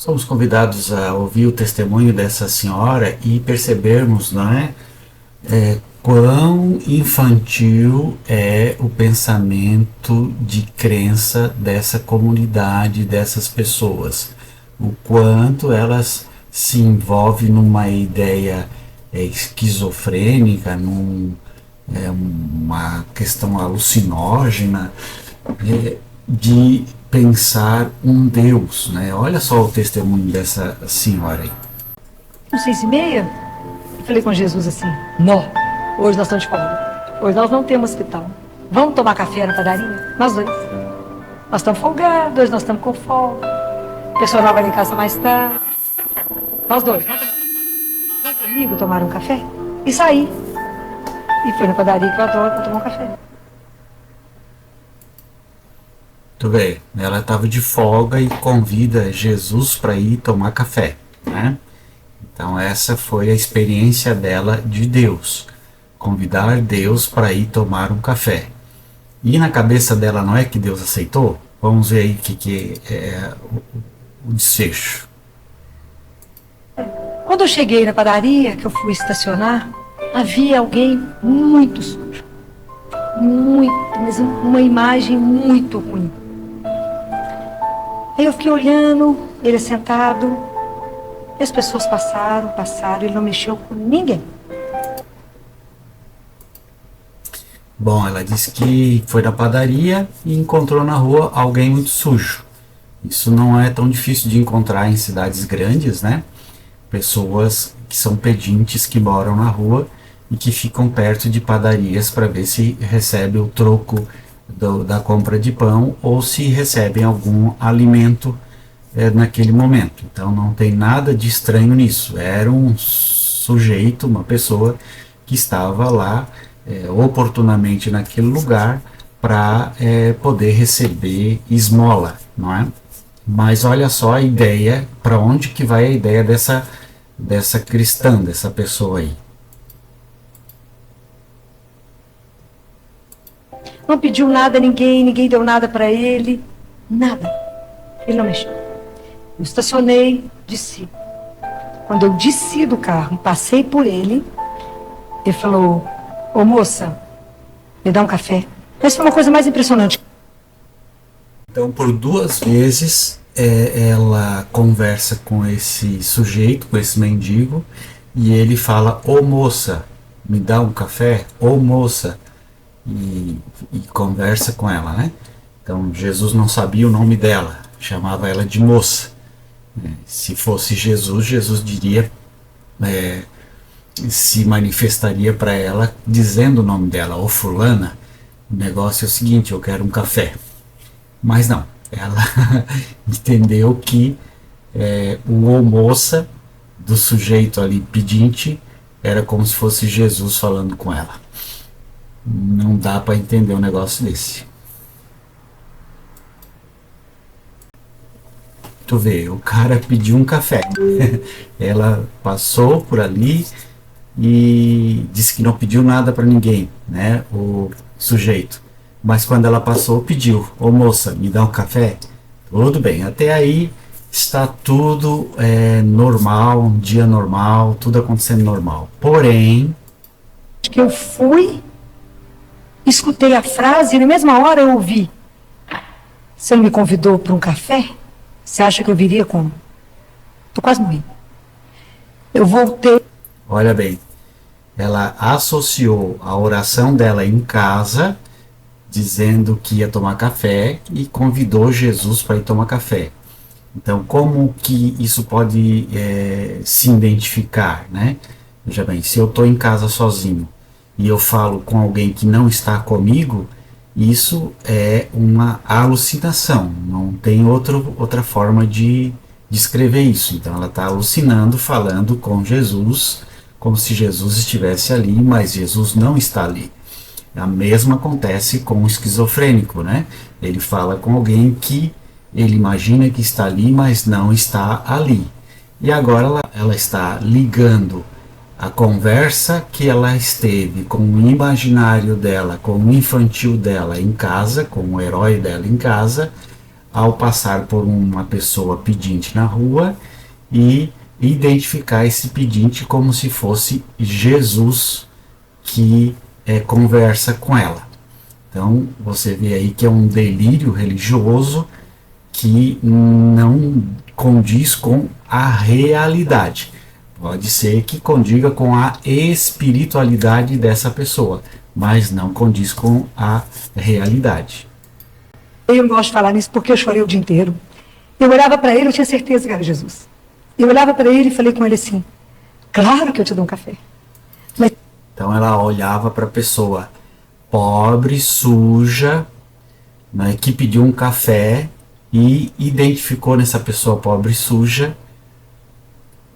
Somos convidados a ouvir o testemunho dessa senhora e percebermos, não é, quão infantil é o pensamento de crença dessa comunidade, dessas pessoas. O quanto elas se envolvem numa ideia esquizofrênica, uma questão alucinógena, de pensar um Deus, né? Olha só o testemunho dessa senhora aí. Às 6h30, eu falei com Jesus assim: Nó, hoje nós estamos de folga. Hoje nós não temos hospital. Vamos tomar café na padaria? Nós dois. Nós estamos folgados, hoje nós estamos com folga. O pessoal vai lá em casa mais tarde. Nós dois. Vamos comigo tomar um café? E saí. E fui na padaria que eu adoro para tomar um café. Tu vê, ela estava de folga e convida Jesus para ir tomar café, né? Então essa foi a experiência dela de Deus, convidar Deus para ir tomar um café. E na cabeça dela não é que Deus aceitou? Vamos ver aí o que é o desfecho. Quando eu cheguei na padaria, que eu fui estacionar, havia alguém muito sujo. Muito, mas uma imagem muito ruim. Aí eu fiquei olhando, ele sentado, e as pessoas passaram, ele não mexeu com ninguém. Bom, ela disse que foi na padaria e encontrou na rua alguém muito sujo. Isso não é tão difícil de encontrar em cidades grandes, né? Pessoas que são pedintes, que moram na rua e que ficam perto de padarias para ver se recebe o troco da compra de pão ou se recebem algum alimento naquele momento. Então não tem nada de estranho nisso. Era um sujeito, uma pessoa que estava lá oportunamente naquele lugar para poder receber esmola, não é? Mas olha só a ideia, para onde que vai a ideia dessa cristã, dessa pessoa aí. Não pediu nada a ninguém, ninguém deu nada para ele, nada. Ele não mexeu. Eu estacionei, desci. Quando eu desci do carro, passei por ele, ele falou: ô moça, me dá um café. Essa foi uma coisa mais impressionante. Então, por 2 vezes, ela conversa com esse sujeito, com esse mendigo, e ele fala: ô moça, me dá um café? Ô moça. E conversa com ela, né? Então Jesus não sabia o nome dela, chamava ela de moça. Se fosse Jesus, Jesus diria, se manifestaria para ela dizendo o nome dela: ô fulana, o negócio é o seguinte, eu quero um café. Mas não, ela entendeu que o ô moça do sujeito ali pedinte era como se fosse Jesus falando com ela. Não dá para entender um negócio desse. Tu vê, o cara pediu um café. Ela passou por ali e disse que não pediu nada para ninguém, né? O sujeito. Mas quando ela passou, pediu: ô moça, me dá um café? Tudo bem, até aí está tudo normal, um dia normal, tudo acontecendo normal. Porém, que eu fui, escutei a frase e na mesma hora eu ouvi: você não me convidou para um café? Você acha que eu viria como? Tô quase morrendo. Eu voltei. Olha bem, ela associou a oração dela em casa, dizendo que ia tomar café, e convidou Jesus para ir tomar café. Então, como que isso pode se identificar, né? Veja bem, se eu estou em casa sozinho e eu falo com alguém que não está comigo, isso é uma alucinação, não tem outra forma de descrever isso. Então ela está alucinando, falando com Jesus, como se Jesus estivesse ali, mas Jesus não está ali. A mesma acontece com o esquizofrênico, né? Ele fala com alguém que ele imagina que está ali, mas não está ali. E agora ela está ligando a conversa que ela esteve com o imaginário dela, com o infantil dela em casa, com o herói dela em casa, ao passar por uma pessoa pedinte na rua e identificar esse pedinte como se fosse Jesus que conversa com ela. Então você vê aí que é um delírio religioso que não condiz com a realidade. Pode ser que condiga com a espiritualidade dessa pessoa, mas não condiz com a realidade. Eu não gosto de falar nisso porque eu chorei o dia inteiro. Eu olhava para ele, eu tinha certeza que era Jesus. Eu olhava para ele e falei com ele assim: claro que eu te dou um café. Mas... Então ela olhava para a pessoa pobre, suja, né, que pediu um café e identificou nessa pessoa pobre e suja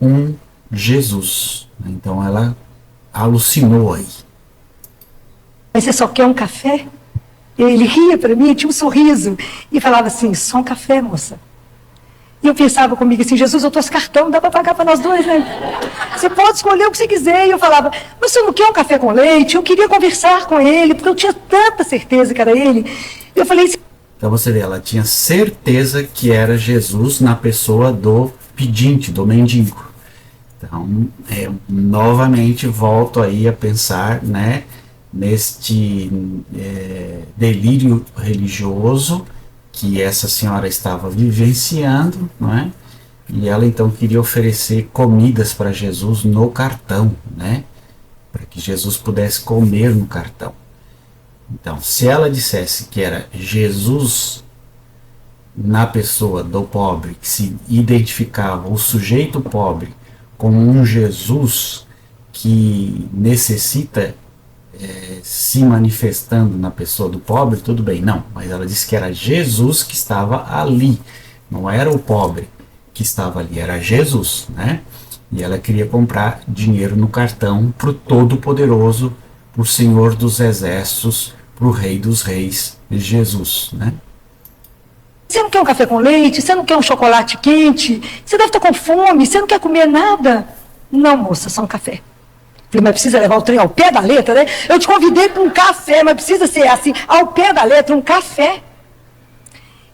um Jesus. Então ela alucinou aí. Mas você só quer um café? Ele ria para mim, tinha um sorriso e falava assim: só um café, moça. E eu pensava comigo assim: Jesus, eu trouxe cartão, dá para pagar para nós dois, né? Você pode escolher o que você quiser. E eu falava: mas você não quer um café com leite? Eu queria conversar com ele, porque eu tinha tanta certeza que era ele. Eu falei assim... Então você vê, ela tinha certeza que era Jesus na pessoa do pedinte, do mendigo. Então, novamente volto aí a pensar, né, neste delírio religioso que essa senhora estava vivenciando, não é? E ela então queria oferecer comidas para Jesus no cartão, né? Para que Jesus pudesse comer no cartão. Então, se ela dissesse que era Jesus na pessoa do pobre, que se identificava o sujeito pobre como um Jesus que necessita se manifestando na pessoa do pobre, tudo bem, não, mas ela disse que era Jesus que estava ali, não era o pobre que estava ali, era Jesus, né? E ela queria comprar dinheiro no cartão para o Todo-Poderoso, para o Senhor dos Exércitos, para o Rei dos Reis, Jesus, né? Você não quer um café com leite? Você não quer um chocolate quente? Você deve estar com fome, você não quer comer nada? Não, moça, só um café. Falei, mas precisa levar o trem ao pé da letra, né? Eu te convidei para um café, mas precisa ser assim, ao pé da letra, um café.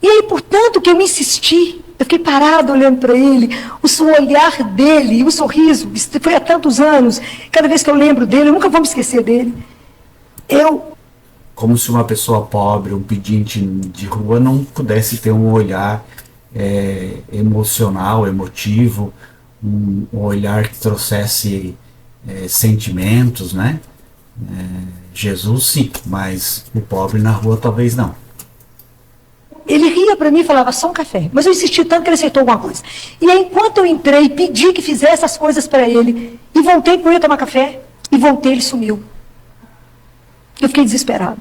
E aí, portanto, que eu insisti, eu fiquei parado olhando para ele, o olhar dele, o sorriso, isso foi há tantos anos, cada vez que eu lembro dele, eu nunca vou me esquecer dele. Como se uma pessoa pobre, um pedinte de rua, não pudesse ter um olhar emocional, emotivo, um olhar que trouxesse sentimentos, né? Jesus sim, mas o pobre na rua talvez não. Ele ria para mim e falava, só um café. Mas eu insisti tanto que ele aceitou alguma coisa. E aí, enquanto eu entrei, pedi que fizesse as coisas para ele, e voltei para eu ir tomar café, e voltei, ele sumiu. Eu fiquei desesperado.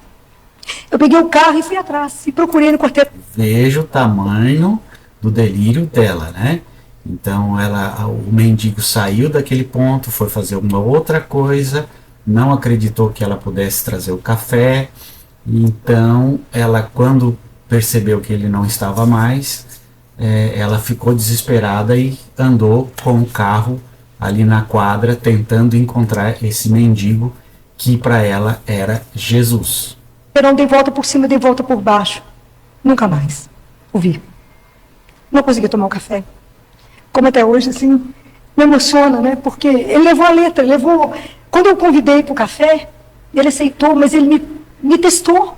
Eu peguei o carro e fui atrás, e procurei no quarteiro. Veja o tamanho do delírio dela, né? Então o mendigo saiu daquele ponto, foi fazer uma outra coisa, não acreditou que ela pudesse trazer o café, então ela, quando percebeu que ele não estava mais, ela ficou desesperada e andou com o carro ali na quadra, tentando encontrar esse mendigo que para ela era Jesus. Eu não dei volta por cima, dei volta por baixo. Nunca mais o vi. Não consegui tomar um café. Como até hoje, assim, me emociona, né? Porque ele levou a letra, levou... Quando eu convidei para o café, ele aceitou, mas ele me testou.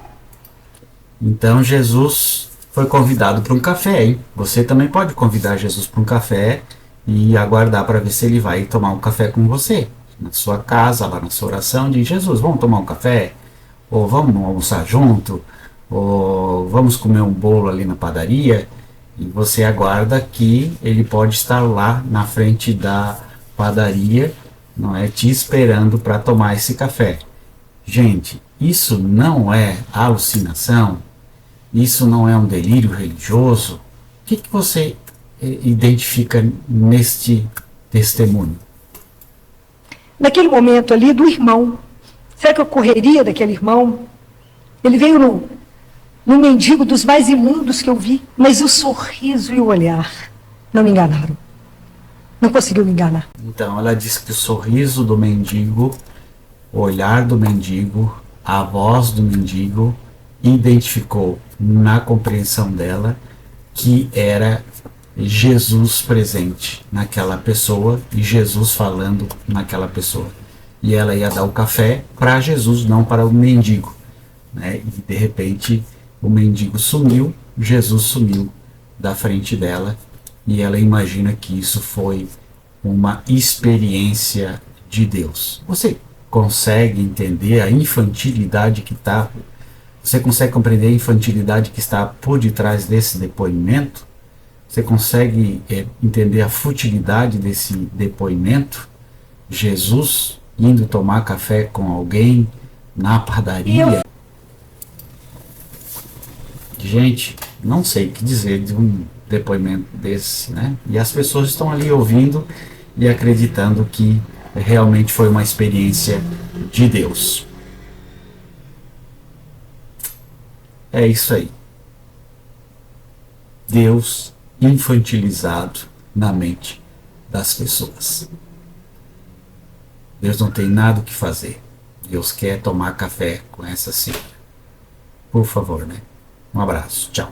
Então Jesus foi convidado para um café, hein? Você também pode convidar Jesus para um café e aguardar para ver se ele vai tomar um café com você. Na sua casa, lá na sua oração, diz, Jesus, vamos tomar um café? Ou vamos almoçar junto? Ou vamos comer um bolo ali na padaria? E você aguarda que ele pode estar lá na frente da padaria, não é, te esperando para tomar esse café. Gente, isso não é alucinação? Isso não é um delírio religioso? O que você identifica neste testemunho? Naquele momento ali do irmão, será que eu correria daquele irmão? Ele veio no mendigo dos mais imundos que eu vi, mas o sorriso e o olhar não me enganaram. Não conseguiu me enganar. Então ela diz que o sorriso do mendigo, o olhar do mendigo, a voz do mendigo identificou na compreensão dela que era Jesus presente naquela pessoa e Jesus falando naquela pessoa. E ela ia dar o café para Jesus, não para o mendigo, né? E de repente o mendigo sumiu, Jesus sumiu da frente dela e ela imagina que isso foi uma experiência de Deus. Você consegue entender a infantilidade que está? Você consegue compreender a infantilidade que está por detrás desse depoimento? Você consegue entender a futilidade desse depoimento? Jesus indo tomar café com alguém na padaria? Gente, não sei o que dizer de um depoimento desse, né? E as pessoas estão ali ouvindo e acreditando que realmente foi uma experiência de Deus. É isso aí. Deus infantilizado na mente das pessoas. Deus não tem nada o que fazer. Deus quer tomar café com essa senhora. Por favor, né? Um abraço. Tchau.